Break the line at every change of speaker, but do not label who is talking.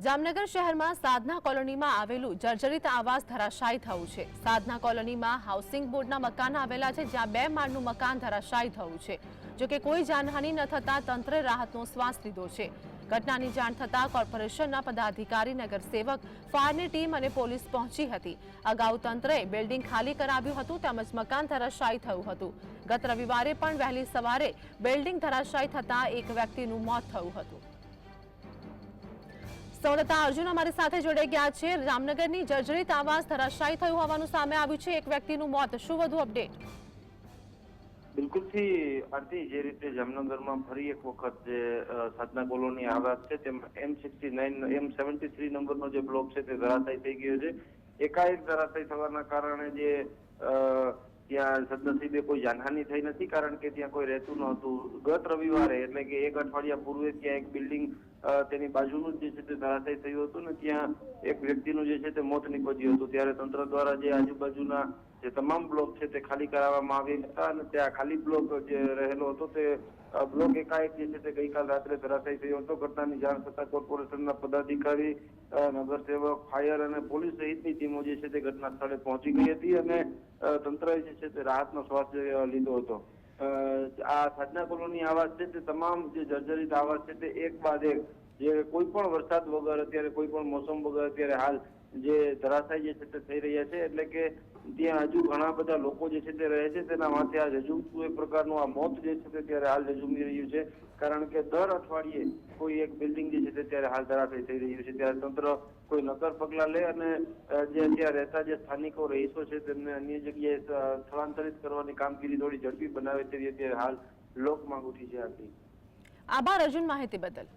જામનગર શહેરમાં સાધના કોલોનીમાં આવેલું જર્જરિત આવાસ ધરાશાયી થયું છે। સાધના કોલોનીમાં હાઉસિંગ બોર્ડના મકાન આવેલા છે, જ્યાં 2 માળનું મકાન ધરાશાયી થયું છે। જો કે કોઈ જાનહાનિ ન થતાં તંત્રે રાહતનો શ્વાસ લીધો છે। ઘટનાની જાણ થતાં કોર્પોરેશનના પદાધિકારી, નગરસેવક, ફાયરની ટીમ અને પોલીસ પહોંચી હતી। અગાઉ તંત્રે બિલ્ડિંગ ખાલી કરાવ્યું હતું તેમજ મકાન ધરાશાયી થયું હતું। ગત રવિવારે પણ વહેલી સવારે બિલ્ડિંગ ધરાશાયી થતાં એક વ્યક્તિનું મોત થયું હતું। સંવાદદાતા અર્જુન અમારી સાથે જોડાઈ ગયા છે। જામનગરની જર્જરિત આવાસ ધરાશાયી થયું હોવાનું સામે આવ્યું છે, એક વ્યક્તિનું મોત। શું વધુ અપડેટ?
બિલકુલથી આરતી, જે રીતે જામનગરમાં ફરી એક વખત જે સાધના કોલોની આવાસ છે તેમાં M73 નંબરનો જે બ્લોક છે તે ધરાશાયી થઈ ગયો છે। એકાએક ધરાશાયી થવાના કારણે જે ત્યાં સદનસીબે કોઈ જાનહાનિ થઈ નથી, કારણ કે ત્યાં કોઈ રહેતું નહોતું। ગત રવિવારે એટલે કે એક અઠવાડિયા પૂર્વે ત્યાં એક બિલ્ડિંગ તેની બાજુનું જે છે તે ધરાશાયી થયું હતું ને ત્યાં એક વ્યક્તિનું જે છે તે મોત નીપજ્યું હતું। ત્યારે તંત્ર દ્વારા જે આજુબાજુના જે તમામ બ્લોક છે તે ખાલી કરાવવામાં આવ્યા હતા અને ત્યાં ખાલી બ્લોક જે રહેલો હતો તે બ્લોક એકાએક જે છે તે ગઈકાલ રાત્રે ધરાશાયી થયો હતો। ઘટનાની જાણ થતાં કોર્પોરેશનના પદાધિકારી, નગરસેવક, ફાયર અને પોલીસ સહિતની ટીમો જે છે તે ઘટના સ્થળે પહોંચી ગઈ હતી અને તંત્રએ જે છે તે રાહતનો શ્વાસ લીધો હતો। આ સાધના કોલોની આવાસ છે તે તમામ જે જર્જરિત આવાસ છે તે એક બાદ એક, જે કોઈ પણ વરસાદ વગર, અત્યારે કોઈ પણ મોસમ વગર અત્યારે હાલ જે ધરાશાયી જે છે તે થઈ રહ્યા છે। એટલે કે ત્યાં હજુ ઘણા બધા લોકો જે છે તે રહે છે, તેના માથે આ જજુમતું એક પ્રકારનું આ મોત જે છે તે ત્યારે હાલ જજુમી રહ્યું છે, કારણ કે દર અઠવાડિયે કોઈ એક બિલ્ડિંગ જે છે તે ત્યારે હાલ ધરાશાયી થઈ રહ્યું છે। ત્યારે તંત્ર કોઈ નક્કર પગલાં લે અને જે ત્યાં રહેતા જે સ્થાનિકો રહીશો છે તેમને અન્ય જગ્યાએ સ્થળાંતરિત કરવાની કામગીરી થોડી ઝડપી બનાવે તેવી અત્યારે હાલ લોક માંગ ઉઠી છે।
આભાર અર્જુન, માહિતી બદલ।